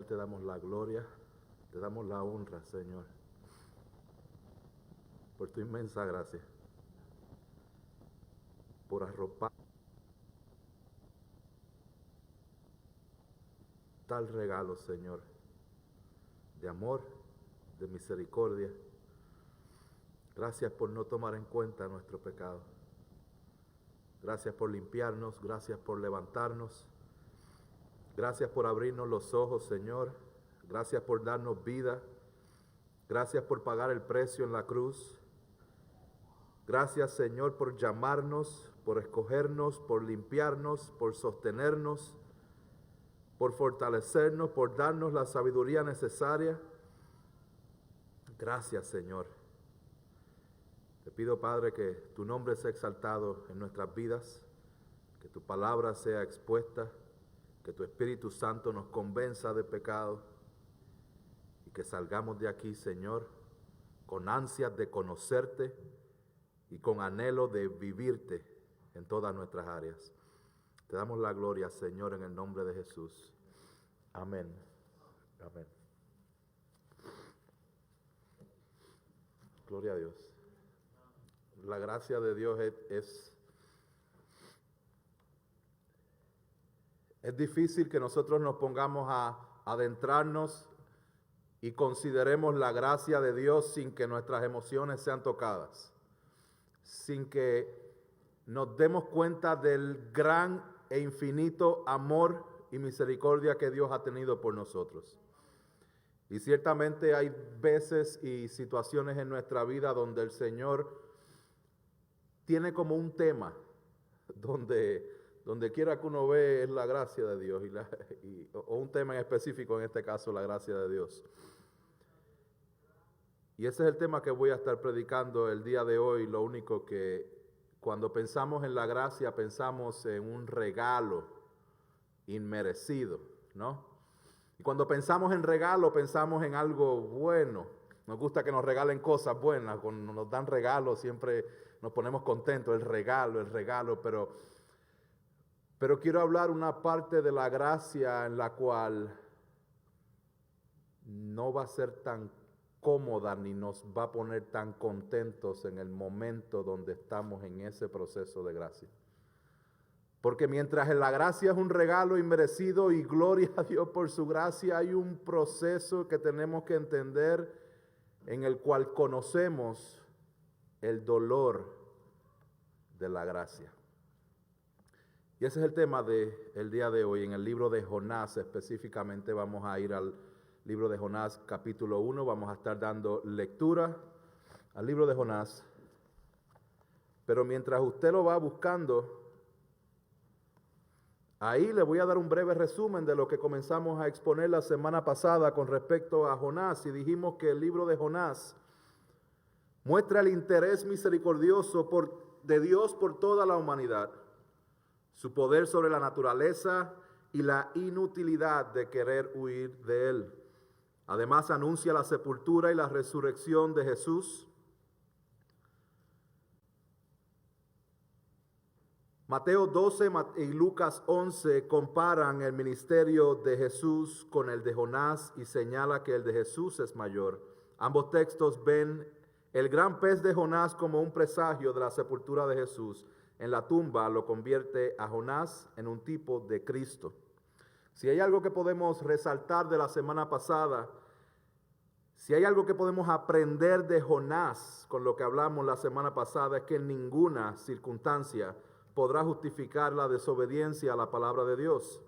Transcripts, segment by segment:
Te damos la gloria, te damos la honra, Señor, por tu inmensa gracia, por arropar tal regalo, Señor, de amor, de misericordia. Gracias por no tomar en cuenta nuestro pecado. Gracias por limpiarnos, gracias por levantarnos. Gracias por abrirnos los ojos, Señor. Gracias por darnos vida. Gracias por pagar el precio en la cruz. Gracias, Señor, por llamarnos, por escogernos, por limpiarnos, por sostenernos, por fortalecernos, por darnos la sabiduría necesaria. Gracias, Señor. Te pido, Padre, que tu nombre sea exaltado en nuestras vidas, que tu palabra sea expuesta, que tu Espíritu Santo nos convenza de pecado y que salgamos de aquí, Señor, con ansias de conocerte y con anhelo de vivirte en todas nuestras áreas. Te damos la gloria, Señor, en el nombre de Jesús. Amén. Amén. Gloria a Dios. La gracia de Dios es difícil que nosotros nos pongamos a adentrarnos y consideremos la gracia de Dios sin que nuestras emociones sean tocadas, sin que nos demos cuenta del gran e infinito amor y misericordia que Dios ha tenido por nosotros. Y ciertamente hay veces y situaciones en nuestra vida donde el Señor tiene como un tema, donde quiera que uno ve es la gracia de Dios, o un tema en específico, en este caso la gracia de Dios. Y ese es el tema que voy a estar predicando el día de hoy. Lo único que cuando pensamos en la gracia pensamos en un regalo inmerecido, ¿no? Y cuando pensamos en regalo pensamos en algo bueno. Nos gusta que nos regalen cosas buenas. Cuando nos dan regalos siempre nos ponemos contentos, el regalo, pero quiero hablar una parte de la gracia en la cual no va a ser tan cómoda ni nos va a poner tan contentos en el momento donde estamos en ese proceso de gracia. Porque mientras la gracia es un regalo inmerecido y gloria a Dios por su gracia, hay un proceso que tenemos que entender en el cual conocemos el dolor de la gracia. Y ese es el tema del día de hoy. En el libro de Jonás específicamente vamos a ir al libro de Jonás capítulo 1. Vamos a estar dando lectura al libro de Jonás. Pero mientras usted lo va buscando, ahí le voy a dar un breve resumen de lo que comenzamos a exponer la semana pasada con respecto a Jonás. Y dijimos que el libro de Jonás muestra el interés misericordioso de Dios por toda la humanidad, su poder sobre la naturaleza y la inutilidad de querer huir de él. Además anuncia la sepultura y la resurrección de Jesús. Mateo 12 y Lucas 11 comparan el ministerio de Jesús con el de Jonás y señala que el de Jesús es mayor. Ambos textos ven el gran pez de Jonás como un presagio de la sepultura de Jesús. En la tumba lo convierte a Jonás en un tipo de Cristo. Si hay algo que podemos resaltar de la semana pasada, si hay algo que podemos aprender de Jonás con lo que hablamos la semana pasada, es que en ninguna circunstancia podrá justificar la desobediencia a la palabra de Dios.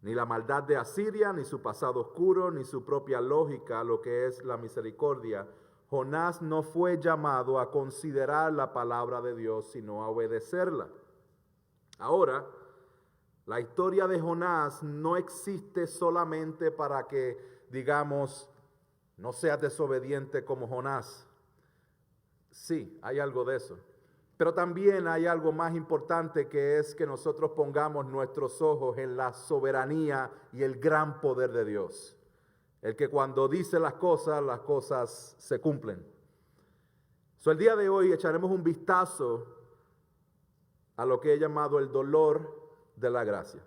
Ni la maldad de Asiria, ni su pasado oscuro, ni su propia lógica, lo que es la misericordia. Jonás no fue llamado a considerar la palabra de Dios, sino a obedecerla. Ahora, la historia de Jonás no existe solamente para que, digamos, no seas desobediente como Jonás. Sí, hay algo de eso. Pero también hay algo más importante, que es que nosotros pongamos nuestros ojos en la soberanía y el gran poder de Dios. El que cuando dice las cosas se cumplen. El día de hoy echaremos un vistazo a lo que he llamado el dolor de la gracia.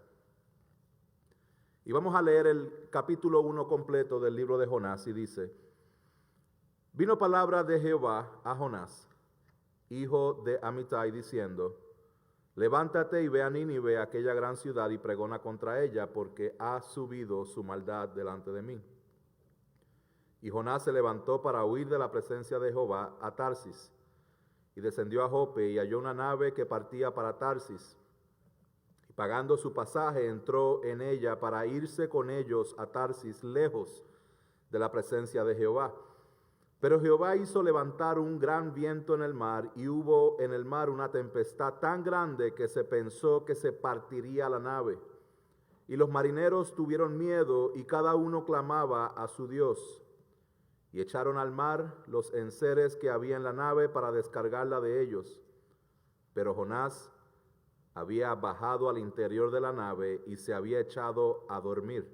Y vamos a leer el capítulo 1 completo del libro de Jonás y dice: Vino palabra de Jehová a Jonás, hijo de Amitai, diciendo: Levántate y ve a Nínive, aquella gran ciudad, y pregona contra ella, porque ha subido su maldad delante de mí. Y Jonás se levantó para huir de la presencia de Jehová a Tarsis, y descendió a Jope, y halló una nave que partía para Tarsis. Y pagando su pasaje, entró en ella para irse con ellos a Tarsis, lejos de la presencia de Jehová. Pero Jehová hizo levantar un gran viento en el mar, y hubo en el mar una tempestad tan grande que se pensó que se partiría la nave. Y los marineros tuvieron miedo, y cada uno clamaba a su Dios. Y echaron al mar los enseres que había en la nave para descargarla de ellos. Pero Jonás había bajado al interior de la nave y se había echado a dormir.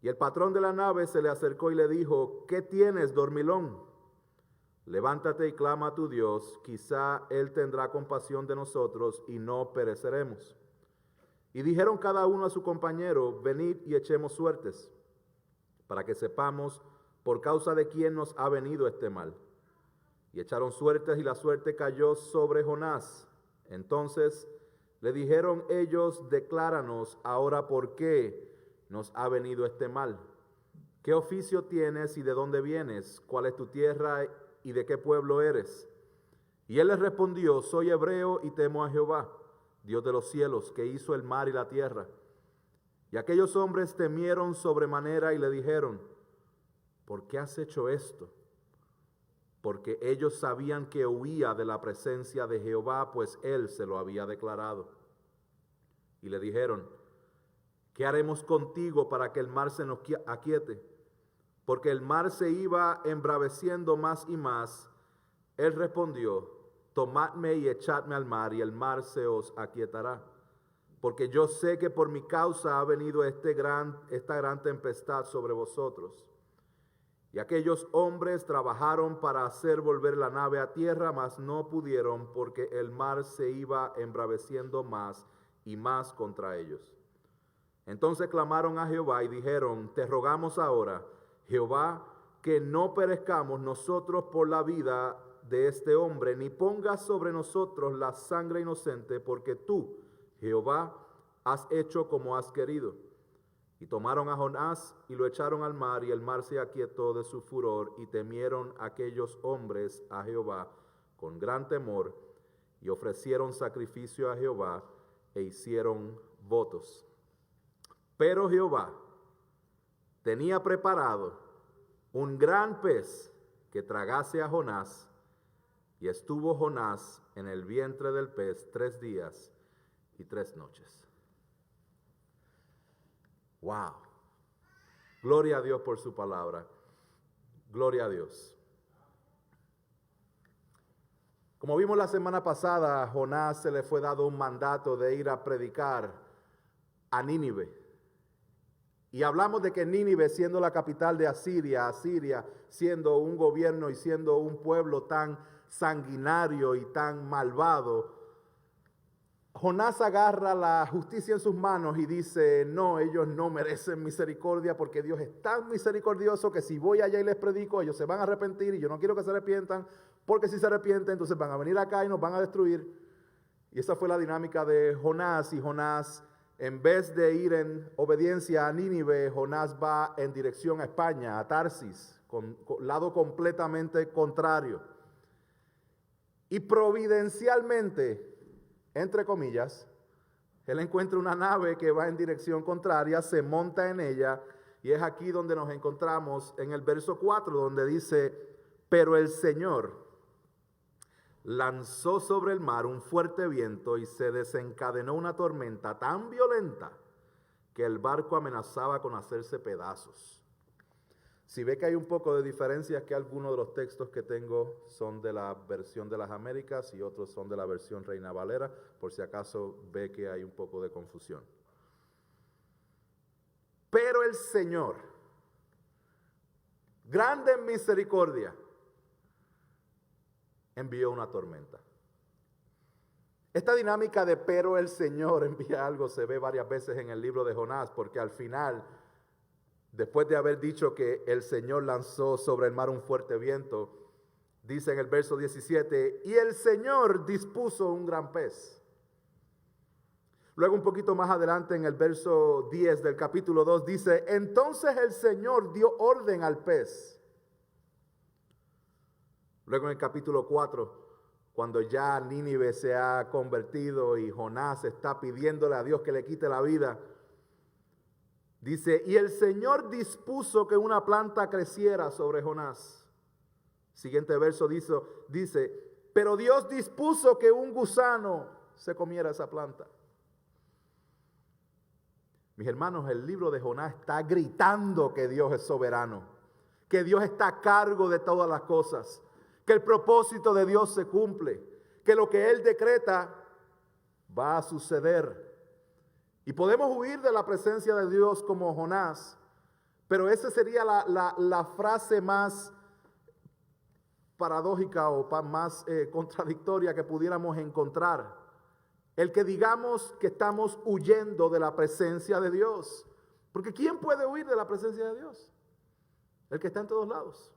Y el patrón de la nave se le acercó y le dijo: ¿Qué tienes, dormilón? Levántate y clama a tu Dios, quizá Él tendrá compasión de nosotros y no pereceremos. Y dijeron cada uno a su compañero: Venid y echemos suertes, para que sepamos por causa de quién nos ha venido este mal. Y echaron suertes, y la suerte cayó sobre Jonás. Entonces le dijeron ellos: Decláranos ahora por qué nos ha venido este mal. ¿Qué oficio tienes y de dónde vienes? ¿Cuál es tu tierra y de qué pueblo eres? Y él les respondió: Soy hebreo y temo a Jehová, Dios de los cielos, que hizo el mar y la tierra. Y aquellos hombres temieron sobremanera y le dijeron: ¿por qué has hecho esto? Porque ellos sabían que huía de la presencia de Jehová, pues él se lo había declarado. Y le dijeron: ¿qué haremos contigo para que el mar se nos aquiete? Porque el mar se iba embraveciendo más y más. Él respondió: tomadme y echadme al mar, y el mar se os aquietará. Porque yo sé que por mi causa ha venido esta gran tempestad sobre vosotros. Y aquellos hombres trabajaron para hacer volver la nave a tierra, mas no pudieron, porque el mar se iba embraveciendo más y más contra ellos. Entonces clamaron a Jehová y dijeron: te rogamos ahora, Jehová, que no perezcamos nosotros por la vida de este hombre, ni pongas sobre nosotros la sangre inocente, porque tú, Jehová, has hecho como has querido. Y tomaron a Jonás y lo echaron al mar, y el mar se aquietó de su furor, y temieron aquellos hombres a Jehová con gran temor, y ofrecieron sacrificio a Jehová e hicieron votos. Pero Jehová tenía preparado un gran pez que tragase a Jonás, y estuvo Jonás en el vientre del pez 3 días y 3 noches. Wow. Gloria a Dios por su palabra. Gloria a Dios. Como vimos la semana pasada, a Jonás se le fue dado un mandato de ir a predicar a Nínive. Y hablamos de que Nínive, siendo la capital de Asiria, siendo un gobierno y siendo un pueblo tan sanguinario y tan malvado, Jonás agarra la justicia en sus manos y dice: no, ellos no merecen misericordia, porque Dios es tan misericordioso que si voy allá y les predico, ellos se van a arrepentir, y yo no quiero que se arrepientan, porque si se arrepienten, entonces van a venir acá y nos van a destruir. Y esa fue la dinámica de Jonás. Y Jonás, en vez de ir en obediencia a Nínive, Jonás va en dirección a España, a Tarsis, con lado completamente contrario. Y providencialmente, entre comillas, él encuentra una nave que va en dirección contraria, se monta en ella, y es aquí donde nos encontramos en el verso 4, donde dice: pero el Señor lanzó sobre el mar un fuerte viento, y se desencadenó una tormenta tan violenta que el barco amenazaba con hacerse pedazos. Si ve que hay un poco de diferencia, es que algunos de los textos que tengo son de la versión de las Américas y otros son de la versión Reina Valera, por si acaso ve que hay un poco de confusión. Pero el Señor, grande en misericordia, envió una tormenta. Esta dinámica de pero el Señor envía algo se ve varias veces en el libro de Jonás, porque al final, después de haber dicho que el Señor lanzó sobre el mar un fuerte viento, dice en el verso 17, y el Señor dispuso un gran pez. Luego un poquito más adelante en el verso 10 del capítulo 2 dice, entonces el Señor dio orden al pez. Luego en el capítulo 4, cuando ya Nínive se ha convertido y Jonás está pidiéndole a Dios que le quite la vida, dice, y el Señor dispuso que una planta creciera sobre Jonás. Siguiente verso dice, pero Dios dispuso que un gusano se comiera esa planta. Mis hermanos, el libro de Jonás está gritando que Dios es soberano, que Dios está a cargo de todas las cosas, que el propósito de Dios se cumple, que lo que Él decreta va a suceder. Y podemos huir de la presencia de Dios como Jonás, pero esa sería la frase más paradójica o más contradictoria que pudiéramos encontrar. El que digamos que estamos huyendo de la presencia de Dios. Porque ¿quién puede huir de la presencia de Dios? El que está en todos lados.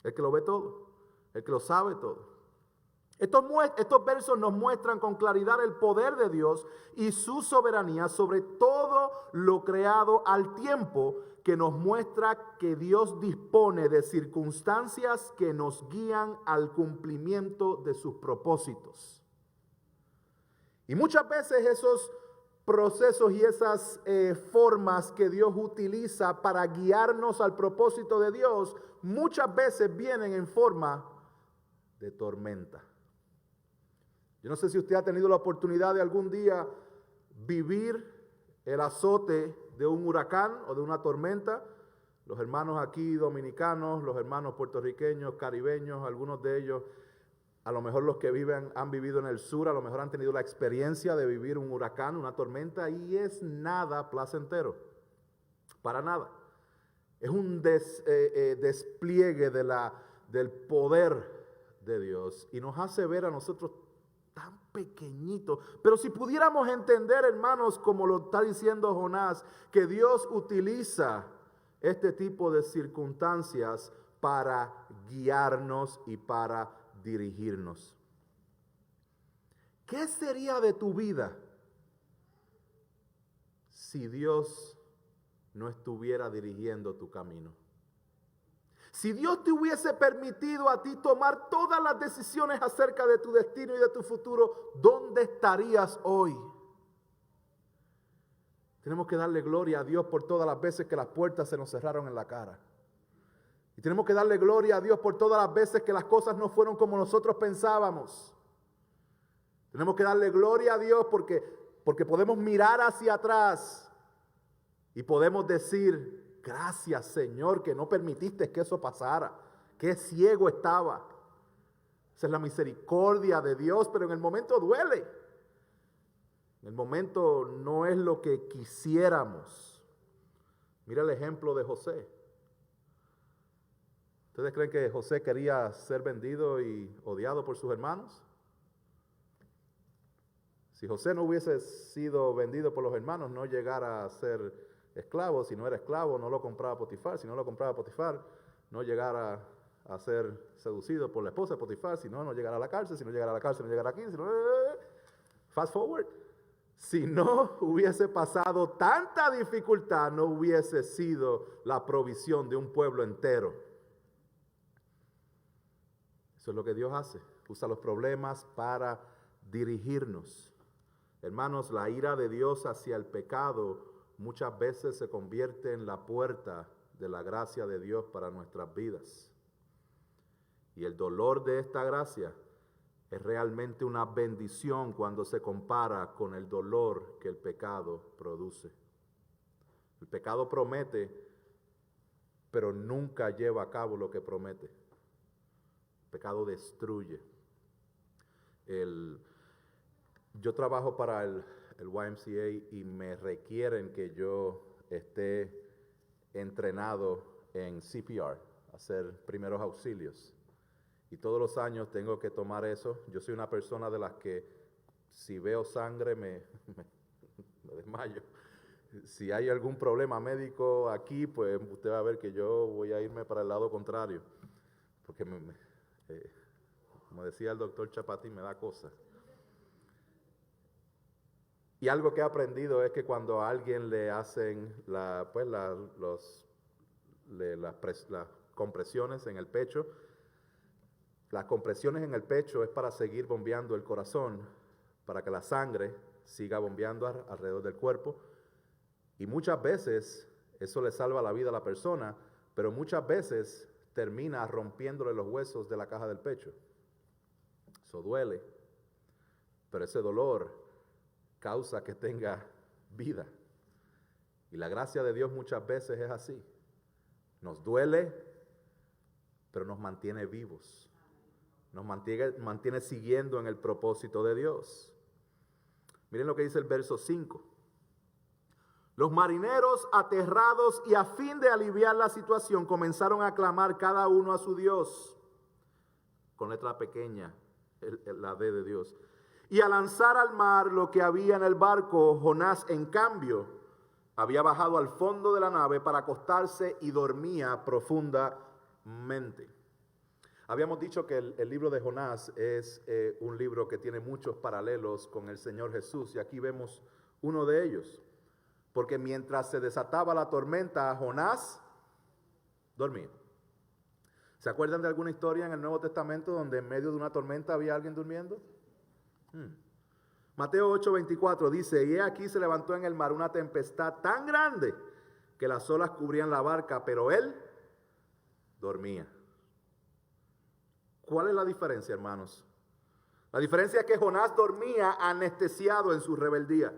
El que lo ve todo. El que lo sabe todo. Estos versos nos muestran con claridad el poder de Dios y su soberanía sobre todo lo creado al tiempo, que nos muestra que Dios dispone de circunstancias que nos guían al cumplimiento de sus propósitos. Y muchas veces esos procesos y esas formas que Dios utiliza para guiarnos al propósito de Dios, muchas veces vienen en forma de tormenta. Yo no sé si usted ha tenido la oportunidad de algún día vivir el azote de un huracán o de una tormenta. Los hermanos aquí dominicanos, los hermanos puertorriqueños, caribeños, algunos de ellos, a lo mejor los que han vivido en el sur, a lo mejor han tenido la experiencia de vivir un huracán, una tormenta, y es nada placentero, para nada. Es un despliegue del poder de Dios y nos hace ver a nosotros tan pequeñitos. Pero si pudiéramos entender, hermanos, como lo está diciendo Jonás, que Dios utiliza este tipo de circunstancias para guiarnos y para dirigirnos. ¿Qué sería de tu vida si Dios no estuviera dirigiendo tu camino? Si Dios te hubiese permitido a ti tomar todas las decisiones acerca de tu destino y de tu futuro, ¿dónde estarías hoy? Tenemos que darle gloria a Dios por todas las veces que las puertas se nos cerraron en la cara. Y tenemos que darle gloria a Dios por todas las veces que las cosas no fueron como nosotros pensábamos. Tenemos que darle gloria a Dios porque podemos mirar hacia atrás y podemos decir, gracias Señor que no permitiste que eso pasara. Qué ciego estaba. Esa es la misericordia de Dios, pero en el momento duele. En el momento no es lo que quisiéramos. Mira el ejemplo de José. ¿Ustedes creen que José quería ser vendido y odiado por sus hermanos? Si José no hubiese sido vendido por los hermanos, no llegara a ser esclavo. Si no era esclavo, no lo compraba Potifar. Si no lo compraba Potifar, no llegara a ser seducido por la esposa de Potifar. Si no, no llegara a la cárcel. Si no llegara a la cárcel, no llegara aquí. Si no, fast forward. Si no hubiese pasado tanta dificultad, no hubiese sido la provisión de un pueblo entero. Eso es lo que Dios hace. Usa los problemas para dirigirnos. Hermanos, la ira de Dios hacia el pecado muchas veces se convierte en la puerta de la gracia de Dios para nuestras vidas. Y el dolor de esta gracia es realmente una bendición cuando se compara con el dolor que el pecado produce. El pecado promete, pero nunca lleva a cabo lo que promete. El pecado destruye. Yo trabajo para el YMCA y me requieren que yo esté entrenado en CPR, hacer primeros auxilios. Y todos los años tengo que tomar eso. Yo soy una persona de las que si veo sangre me desmayo. Si hay algún problema médico aquí, pues usted va a ver que yo voy a irme para el lado contrario, porque como decía el doctor Chapatín, me da cosa. Y algo que he aprendido es que cuando a alguien le hacen las compresiones en el pecho, las compresiones en el pecho es para seguir bombeando el corazón, para que la sangre siga bombeando alrededor del cuerpo. Y muchas veces eso le salva la vida a la persona, pero muchas veces termina rompiéndole los huesos de la caja del pecho. Eso duele, pero ese dolor causa que tenga vida. Y la gracia de Dios muchas veces es así. Nos duele, pero nos mantiene vivos. Nos mantiene siguiendo en el propósito de Dios. Miren lo que dice el verso 5. Los marineros, aterrados y a fin de aliviar la situación, comenzaron a clamar cada uno a su Dios, con letra pequeña, la D de Dios, y a lanzar al mar lo que había en el barco. Jonás, en cambio, había bajado al fondo de la nave para acostarse y dormía profundamente. Habíamos dicho que el libro de Jonás es un libro que tiene muchos paralelos con el Señor Jesús, y aquí vemos uno de ellos. Porque mientras se desataba la tormenta, Jonás dormía. ¿Se acuerdan de alguna historia en el Nuevo Testamento donde en medio de una tormenta había alguien durmiendo? Mateo 8:24 dice, y he aquí se levantó en el mar una tempestad tan grande que las olas cubrían la barca, pero él dormía. ¿Cuál es la diferencia, hermanos? La diferencia es que Jonás dormía anestesiado en su rebeldía.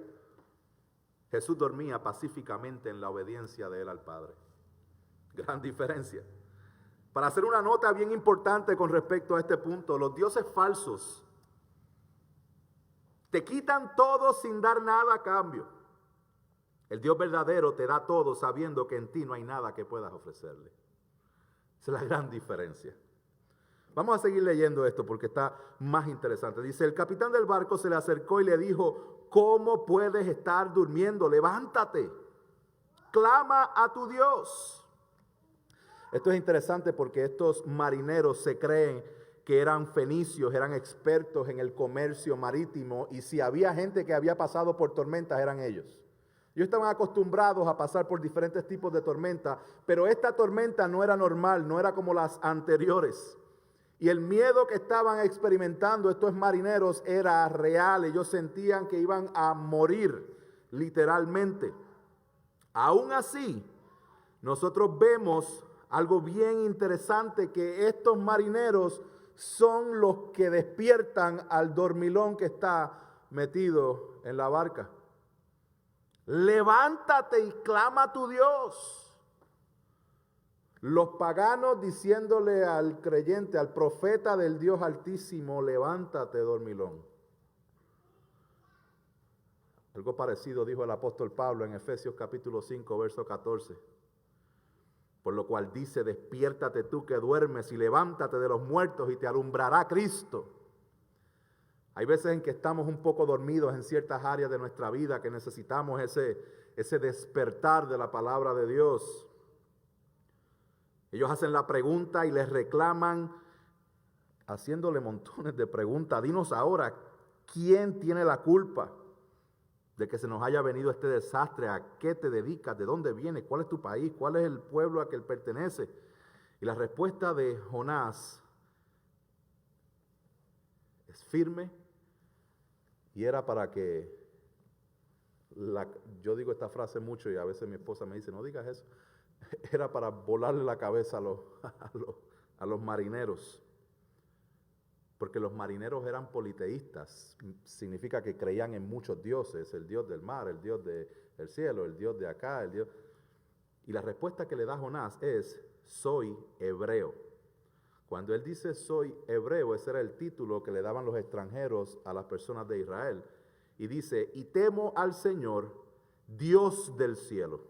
Jesús dormía pacíficamente en la obediencia de él al Padre. Gran diferencia. Para hacer una nota bien importante con respecto a este punto, los dioses falsos te quitan todo sin dar nada a cambio. El Dios verdadero te da todo sabiendo que en ti no hay nada que puedas ofrecerle. Esa es la gran diferencia. Vamos a seguir leyendo esto porque está más interesante. Dice, el capitán del barco se le acercó y le dijo, ¿cómo puedes estar durmiendo? Levántate, clama a tu Dios. Esto es interesante porque estos marineros se creen que eran fenicios, eran expertos en el comercio marítimo, y si había gente que había pasado por tormentas eran ellos. Ellos estaban acostumbrados a pasar por diferentes tipos de tormentas, pero esta tormenta no era normal, no era como las anteriores. Y el miedo que estaban experimentando estos marineros era real. Ellos sentían que iban a morir, literalmente. Aún así, nosotros vemos algo bien interesante, que estos marineros son los que despiertan al dormilón que está metido en la barca. Levántate y clama a tu Dios. Los paganos diciéndole al creyente, al profeta del Dios Altísimo, levántate, dormilón. Algo parecido dijo el apóstol Pablo en Efesios capítulo 5, verso 14. Por lo cual dice, despiértate tú que duermes y levántate de los muertos y te alumbrará Cristo. Hay veces en que estamos un poco dormidos en ciertas áreas de nuestra vida, que necesitamos ese despertar de la palabra de Dios. Ellos hacen la pregunta y les reclaman, haciéndole montones de preguntas. Dinos ahora, ¿quién tiene la culpa de que se nos haya venido este desastre? ¿A qué te dedicas? ¿De dónde vienes? ¿Cuál es tu país? ¿Cuál es el pueblo a que él pertenece? Y la respuesta de Jonás es firme, y era para que, yo digo esta frase mucho y a veces mi esposa me dice, no digas eso. Era para volarle la cabeza a los marineros. Porque los marineros eran politeístas. Significa que creían en muchos dioses. El dios del mar, el dios del cielo, el dios de acá, el dios. Y la respuesta que le da Jonás es, soy hebreo. Cuando él dice soy hebreo, ese era el título que le daban los extranjeros a las personas de Israel. Y dice, y temo al Señor, Dios del cielo.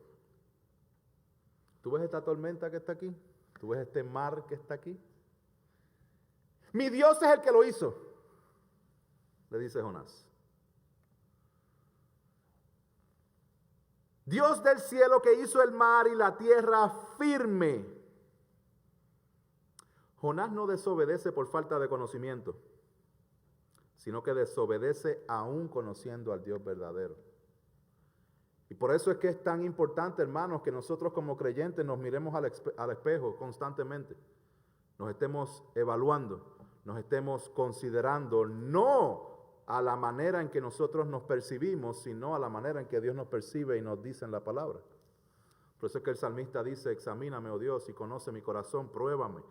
¿Tú ves esta tormenta que está aquí? ¿Tú ves este mar que está aquí? Mi Dios es el que lo hizo, le dice Jonás. Dios del cielo que hizo el mar y la tierra firme. Jonás no desobedece por falta de conocimiento, sino que desobedece aún conociendo al Dios verdadero. Y por eso es que es tan importante, hermanos, que nosotros como creyentes nos miremos al espejo constantemente, nos estemos evaluando, nos estemos considerando, no a la manera en que nosotros nos percibimos, sino a la manera en que Dios nos percibe y nos dice en la palabra. Por eso es que el salmista dice: examíname, oh Dios, y conoce mi corazón, pruébame,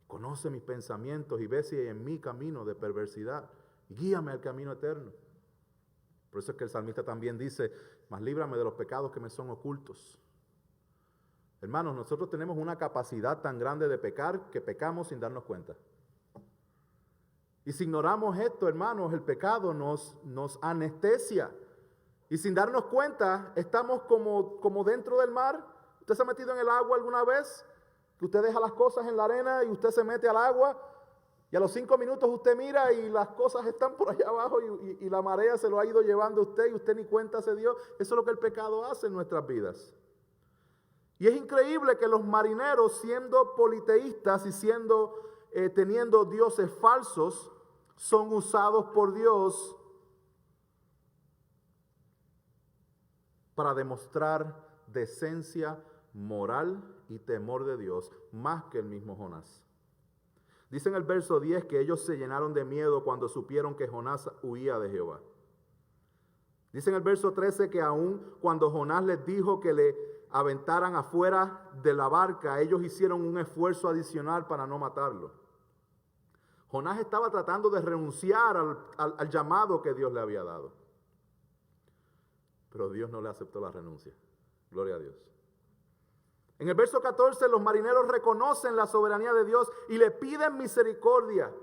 conoce mis pensamientos y ve si hay en mí camino de perversidad, y guíame al camino eterno. Por eso es que el salmista también dice: mas líbrame de los pecados que me son ocultos. Hermanos, nosotros tenemos una capacidad tan grande de pecar que pecamos sin darnos cuenta. Y si ignoramos esto, hermanos, el pecado nos anestesia. Y sin darnos cuenta, estamos como dentro del mar. ¿Usted se ha metido en el agua alguna vez? Que usted deja las cosas en la arena y usted se mete al agua. Y a los 5 minutos usted mira y las cosas están por allá abajo y la marea se lo ha ido llevando a usted y usted ni cuenta se dio. Eso es lo que el pecado hace en nuestras vidas. Y es increíble que los marineros, siendo politeístas y teniendo dioses falsos, son usados por Dios para demostrar decencia moral y temor de Dios, más que el mismo Jonás. Dice en el verso 10 que ellos se llenaron de miedo cuando supieron que Jonás huía de Jehová. Dice en el verso 13 que aun cuando Jonás les dijo que le aventaran afuera de la barca, ellos hicieron un esfuerzo adicional para no matarlo. Jonás estaba tratando de renunciar al llamado que Dios le había dado. Pero Dios no le aceptó la renuncia. Gloria a Dios. En el verso 14 los marineros reconocen la soberanía de Dios y le piden misericordia.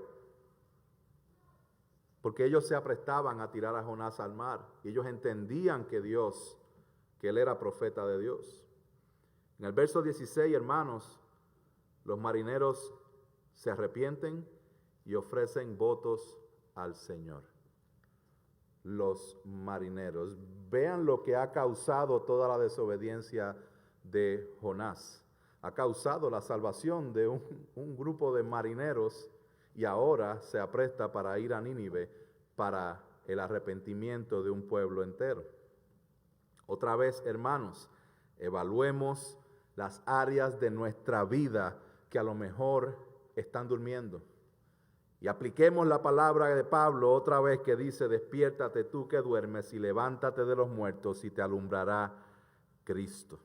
Porque ellos se aprestaban a tirar a Jonás al mar. Y ellos entendían que él era profeta de Dios. En el verso 16, hermanos, los marineros se arrepienten y ofrecen votos al Señor. Los marineros. Vean lo que ha causado toda la desobediencia de Jonás. Ha causado la salvación de un grupo de marineros y ahora se apresta para ir a Nínive para el arrepentimiento de un pueblo entero. Otra vez, hermanos, evaluemos las áreas de nuestra vida que a lo mejor están durmiendo. Y apliquemos la palabra de Pablo otra vez que dice: despiértate tú que duermes y levántate de los muertos y te alumbrará Cristo.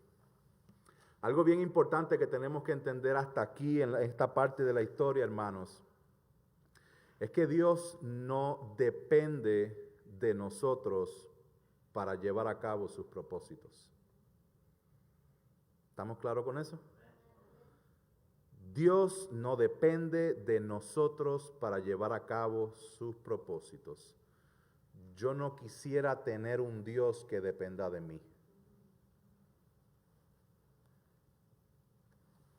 Algo bien importante que tenemos que entender hasta aquí en esta parte de la historia, hermanos, es que Dios no depende de nosotros para llevar a cabo sus propósitos. ¿Estamos claros con eso? Dios no depende de nosotros para llevar a cabo sus propósitos. Yo no quisiera tener un Dios que dependa de mí.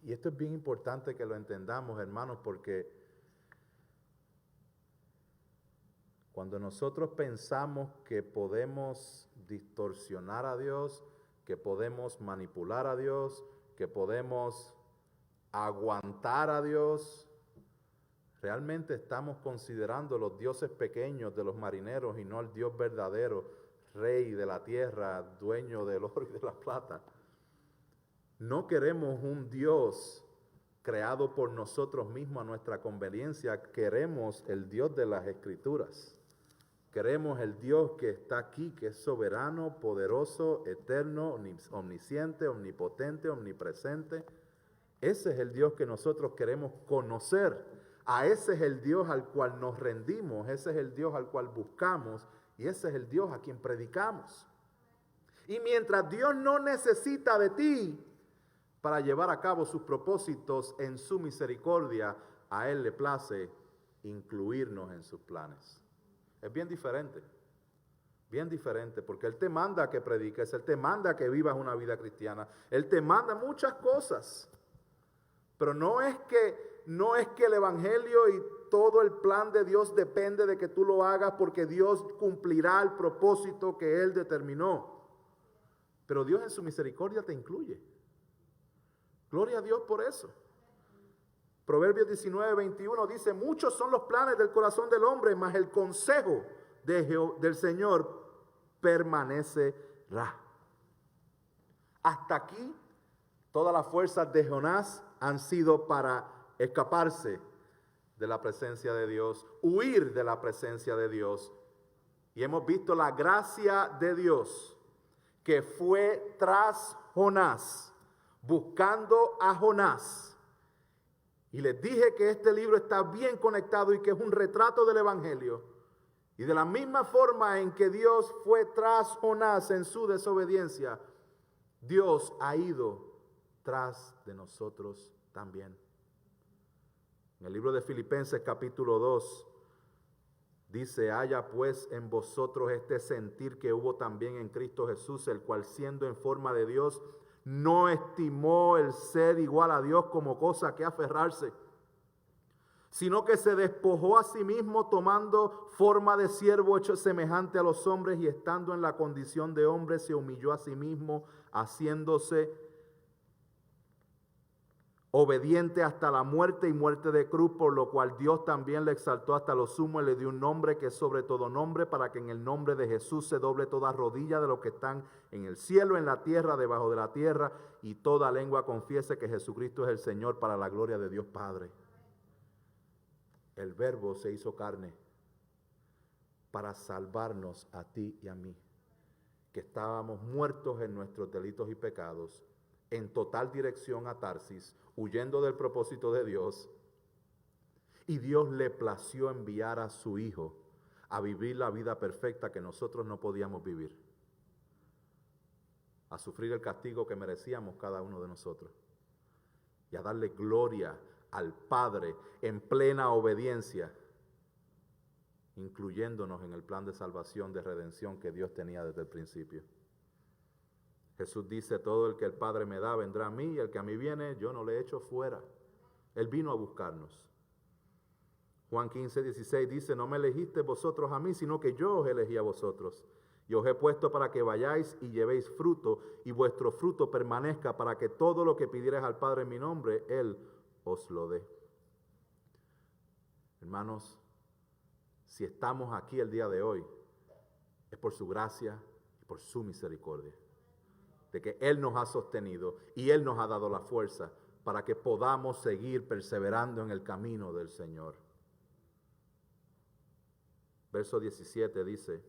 Y esto es bien importante que lo entendamos, hermanos, porque cuando nosotros pensamos que podemos distorsionar a Dios, que podemos manipular a Dios, que podemos aguantar a Dios, realmente estamos considerando los dioses pequeños de los marineros y no al Dios verdadero, Rey de la tierra, dueño del oro y de la plata. No queremos un Dios creado por nosotros mismos a nuestra conveniencia, queremos el Dios de las Escrituras. Queremos el Dios que está aquí, que es soberano, poderoso, eterno, omnisciente, omnipotente, omnipresente. Ese es el Dios que nosotros queremos conocer. A ese es el Dios al cual nos rendimos, ese es el Dios al cual buscamos y ese es el Dios a quien predicamos. Y mientras Dios no necesita de ti para llevar a cabo sus propósitos en su misericordia, a Él le place incluirnos en sus planes. Es bien diferente, porque Él te manda que prediques, Él te manda que vivas una vida cristiana, Él te manda muchas cosas. Pero no es que el evangelio y todo el plan de Dios depende de que tú lo hagas porque Dios cumplirá el propósito que Él determinó. Pero Dios en su misericordia te incluye. Gloria a Dios por eso. Proverbios 19:21 dice, muchos son los planes del corazón del hombre, mas el consejo del Señor permanecerá. Hasta aquí, todas las fuerzas de Jonás han sido para escaparse de la presencia de Dios, huir de la presencia de Dios. Y hemos visto la gracia de Dios que fue tras Jonás, buscando a Jonás. Y les dije que este libro está bien conectado y que es un retrato del Evangelio. Y de la misma forma en que Dios fue tras Jonás en su desobediencia, Dios ha ido tras de nosotros también. En el libro de Filipenses capítulo 2 dice, haya pues en vosotros este sentir que hubo también en Cristo Jesús, el cual siendo en forma de Dios, no estimó el ser igual a Dios como cosa que aferrarse, sino que se despojó a sí mismo tomando forma de siervo hecho semejante a los hombres y estando en la condición de hombre se humilló a sí mismo, haciéndose obediente hasta la muerte y muerte de cruz, por lo cual Dios también le exaltó hasta lo sumo y le dio un nombre que es sobre todo nombre, para que en el nombre de Jesús se doble toda rodilla de los que están en el cielo, en la tierra, debajo de la tierra, y toda lengua confiese que Jesucristo es el Señor, para la gloria de Dios Padre. El Verbo se hizo carne para salvarnos a ti y a mí, que estábamos muertos en nuestros delitos y pecados, en total dirección a Tarsis, huyendo del propósito de Dios. Y Dios le plació enviar a su Hijo a vivir la vida perfecta que nosotros no podíamos vivir, a sufrir el castigo que merecíamos cada uno de nosotros y a darle gloria al Padre en plena obediencia, incluyéndonos en el plan de salvación, de redención que Dios tenía desde el principio. Jesús dice, todo el que el Padre me da vendrá a mí, y el que a mí viene yo no le echo fuera. Él vino a buscarnos. Juan 15:16 dice, no me elegisteis vosotros a mí, sino que yo os elegí a vosotros. Y os he puesto para que vayáis y llevéis fruto, y vuestro fruto permanezca, para que todo lo que pidierais al Padre en mi nombre, Él os lo dé. Hermanos, si estamos aquí el día de hoy, es por su gracia y por su misericordia, de que Él nos ha sostenido y Él nos ha dado la fuerza para que podamos seguir perseverando en el camino del Señor. Verso 17 dice,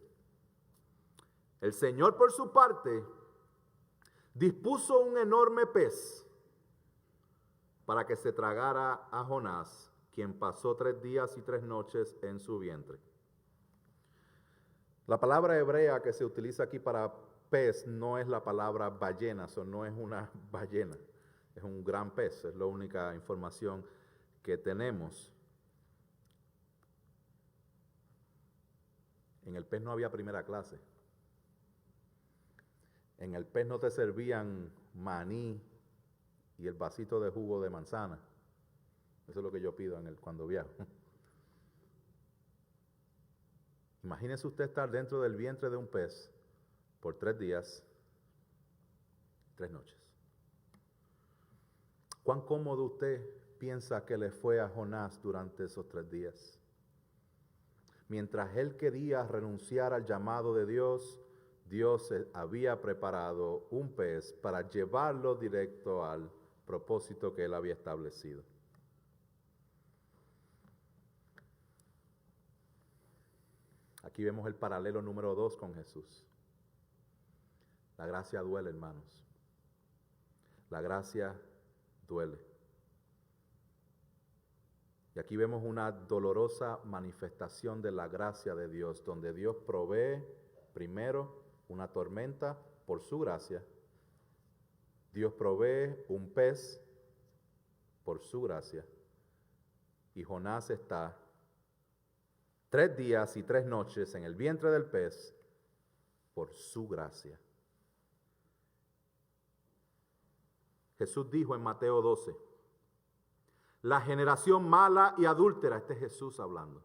el Señor por su parte dispuso un enorme pez para que se tragara a Jonás, quien pasó 3 días y 3 noches en su vientre. La palabra hebrea que se utiliza aquí para pez no es la palabra ballena, no es una ballena, es un gran pez, es la única información que tenemos. En el pez no había primera clase. En el pez no te servían maní y el vasito de jugo de manzana. Eso es lo que yo pido cuando viajo. Imagínese usted estar dentro del vientre de un pez por 3 días, 3 noches. ¿Cuán cómodo usted piensa que le fue a Jonás durante esos 3 días? Mientras él quería renunciar al llamado de Dios, Dios había preparado un pez para llevarlo directo al propósito que él había establecido. Aquí vemos el paralelo número 2 con Jesús. La gracia duele, hermanos. La gracia duele. Y aquí vemos una dolorosa manifestación de la gracia de Dios, donde Dios provee primero una tormenta por su gracia. Dios provee un pez por su gracia. Y Jonás está 3 días y 3 noches en el vientre del pez por su gracia. Jesús dijo en Mateo 12, la generación mala y adúltera, este es Jesús hablando,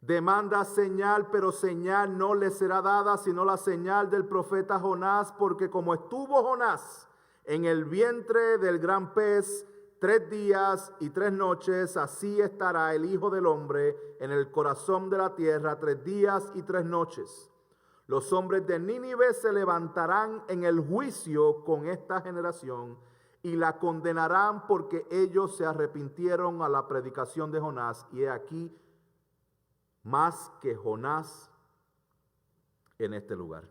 Demanda señal, pero señal no le será dada, sino la señal del profeta Jonás, porque como estuvo Jonás en el vientre del gran pez 3 días y 3 noches, así estará el Hijo del Hombre en el corazón de la tierra 3 días y 3 noches. Los hombres de Nínive se levantarán en el juicio con esta generación y la condenarán porque ellos se arrepintieron a la predicación de Jonás. Y he aquí, más que Jonás en este lugar.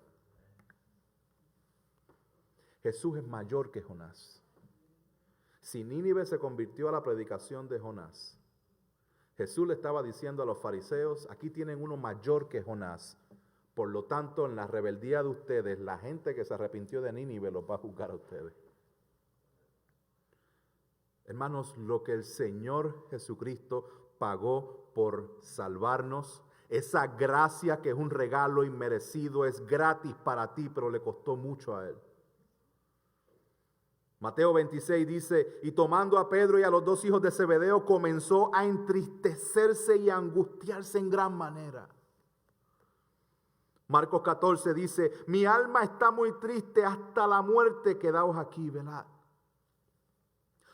Jesús es mayor que Jonás. Si Nínive se convirtió a la predicación de Jonás, Jesús le estaba diciendo a los fariseos, aquí tienen uno mayor que Jonás. Por lo tanto, en la rebeldía de ustedes, la gente que se arrepintió de Nínive los va a juzgar a ustedes. Hermanos, lo que el Señor Jesucristo pagó por salvarnos, esa gracia que es un regalo inmerecido, es gratis para ti, pero le costó mucho a Él. Mateo 26 dice, y tomando a Pedro y a los 2 hijos de Zebedeo, comenzó a entristecerse y a angustiarse en gran manera. Marcos 14 dice, mi alma está muy triste hasta la muerte, quedaos aquí, velad.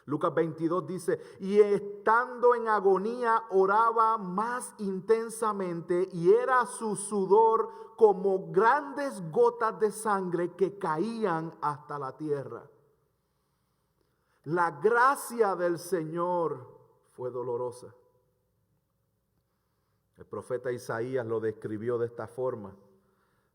Lucas 22 dice, y estando en agonía oraba más intensamente y era su sudor como grandes gotas de sangre que caían hasta la tierra. La gracia del Señor fue dolorosa. El profeta Isaías lo describió de esta forma.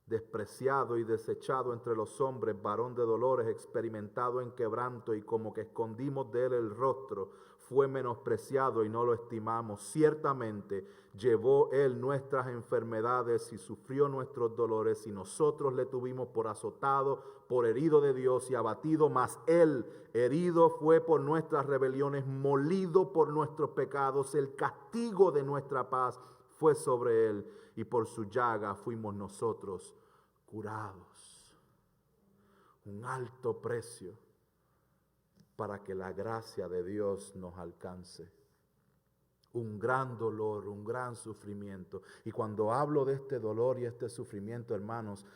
Despreciado y desechado entre los hombres, varón de dolores, experimentado en quebranto, y como que escondimos de él el rostro, fue menospreciado y no lo estimamos. Ciertamente llevó él nuestras enfermedades y sufrió nuestros dolores, y nosotros le tuvimos por azotado, por herido de Dios y abatido, mas él herido fue por nuestras rebeliones, molido por nuestros pecados. El castigo de nuestra paz fue sobre él, y por su llaga fuimos nosotros curados. Un alto precio para que la gracia de Dios nos alcance. Un gran dolor, un gran sufrimiento. Y cuando hablo de este dolor y este sufrimiento, hermanos,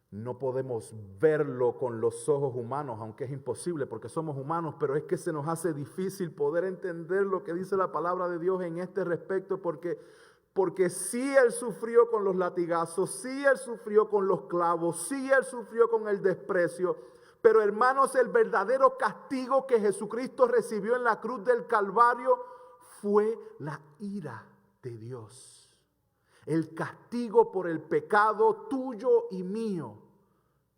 no podemos verlo con los ojos humanos, aunque es imposible porque somos humanos, pero es que se nos hace difícil poder entender lo que dice la palabra de Dios en este respecto, porque sí Él sufrió con los latigazos, sí Él sufrió con los clavos, sí Él sufrió con el desprecio. Pero hermanos, el verdadero castigo que Jesucristo recibió en la cruz del Calvario fue la ira de Dios. El castigo por el pecado tuyo y mío.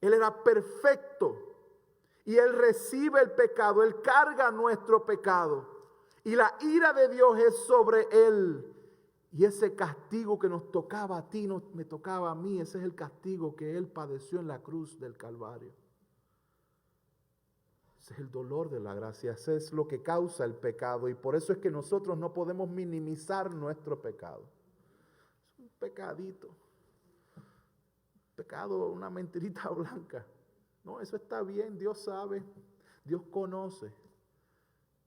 Él era perfecto y Él recibe el pecado, Él carga nuestro pecado. Y la ira de Dios es sobre Él. Y ese castigo que nos tocaba a ti, no me tocaba a mí, ese es el castigo que Él padeció en la cruz del Calvario. Ese es el dolor de la gracia, ese es lo que causa el pecado. Y por eso es que nosotros no podemos minimizar nuestro pecado. Es un pecadito, pecado, una mentirita blanca. No, eso está bien, Dios sabe, Dios conoce.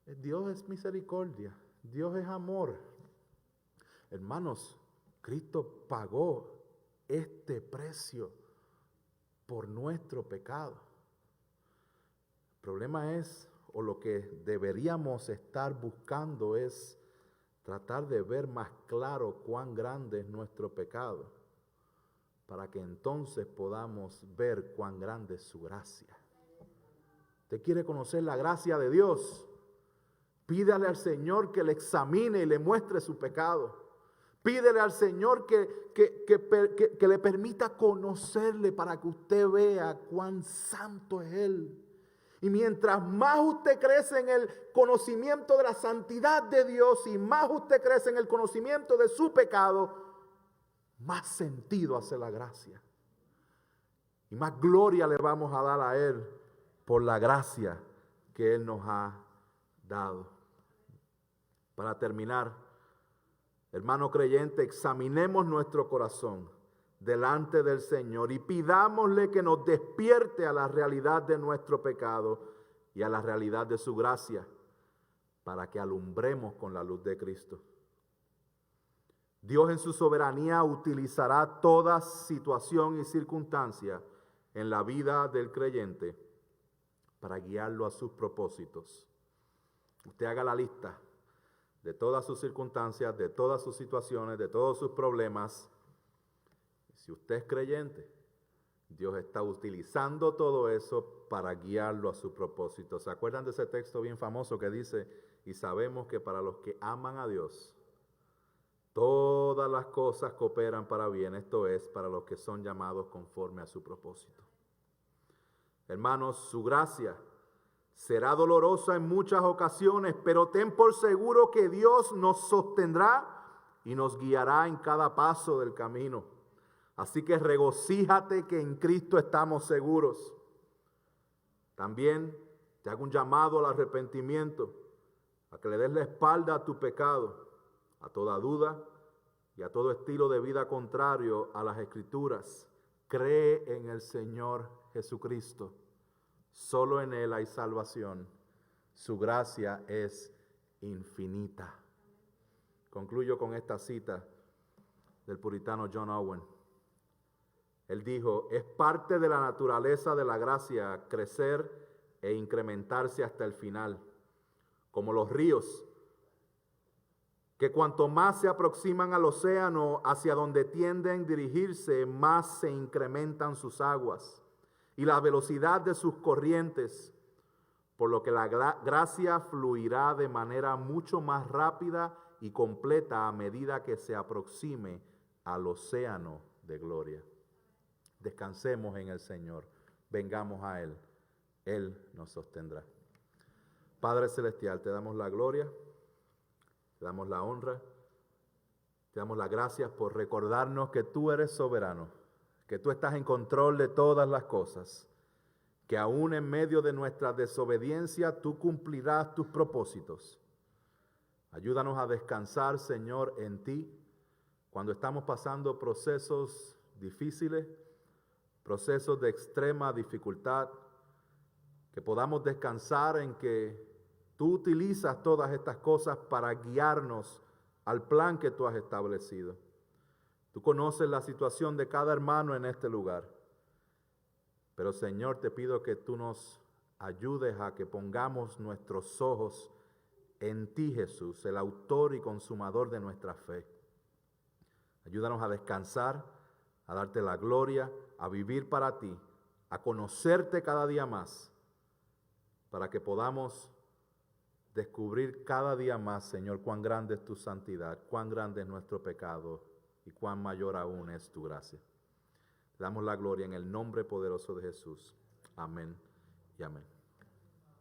Dios es misericordia, Dios es amor. Hermanos, Cristo pagó este precio por nuestro pecado. El problema es, o lo que deberíamos estar buscando es tratar de ver más claro cuán grande es nuestro pecado, para que entonces podamos ver cuán grande es su gracia. ¿Usted quiere conocer la gracia de Dios? Pídale al Señor que le examine y le muestre su pecado. Pídele al Señor que le permita conocerle para que usted vea cuán santo es Él. Y mientras más usted crece en el conocimiento de la santidad de Dios y más usted crece en el conocimiento de su pecado, más sentido hace la gracia. Y más gloria le vamos a dar a Él por la gracia que Él nos ha dado. Para terminar, hermano creyente, examinemos nuestro corazón delante del Señor y pidámosle que nos despierte a la realidad de nuestro pecado y a la realidad de su gracia, para que alumbremos con la luz de Cristo. Dios en su soberanía utilizará toda situación y circunstancia en la vida del creyente para guiarlo a sus propósitos. Usted haga la lista de todas sus circunstancias, de todas sus situaciones, de todos sus problemas. Si usted es creyente, Dios está utilizando todo eso para guiarlo a su propósito. ¿Se acuerdan de ese texto bien famoso que dice, y sabemos que para los que aman a Dios, todas las cosas cooperan para bien, esto es, para los que son llamados conforme a su propósito? Hermanos, su gracia será dolorosa en muchas ocasiones, pero ten por seguro que Dios nos sostendrá y nos guiará en cada paso del camino. Así que regocíjate que en Cristo estamos seguros. También te hago un llamado al arrepentimiento, a que le des la espalda a tu pecado, a toda duda y a todo estilo de vida contrario a las Escrituras. Cree en el Señor Jesucristo. Solo en Él hay salvación. Su gracia es infinita. Concluyo con esta cita del puritano John Owen. Él dijo, es parte de la naturaleza de la gracia crecer e incrementarse hasta el final, como los ríos, que cuanto más se aproximan al océano hacia donde tienden a dirigirse, más se incrementan sus aguas y la velocidad de sus corrientes, por lo que la gracia fluirá de manera mucho más rápida y completa a medida que se aproxime al océano de gloria. Descansemos en el Señor, vengamos a Él, Él nos sostendrá. Padre Celestial, te damos la gloria, te damos la honra, te damos las gracias por recordarnos que tú eres soberano, que tú estás en control de todas las cosas, que aún en medio de nuestra desobediencia tú cumplirás tus propósitos. Ayúdanos a descansar, Señor, en ti, cuando estamos pasando procesos difíciles, procesos de extrema dificultad, que podamos descansar en que tú utilizas todas estas cosas para guiarnos al plan que tú has establecido. Tú conoces la situación de cada hermano en este lugar, pero Señor, te pido que tú nos ayudes a que pongamos nuestros ojos en ti, Jesús, el autor y consumador de nuestra fe. Ayúdanos a descansar, a darte la gloria, a vivir para ti, a conocerte cada día más, para que podamos descubrir cada día más, Señor, cuán grande es tu santidad, cuán grande es nuestro pecado y cuán mayor aún es tu gracia. Te damos la gloria en el nombre poderoso de Jesús. Amén y amén.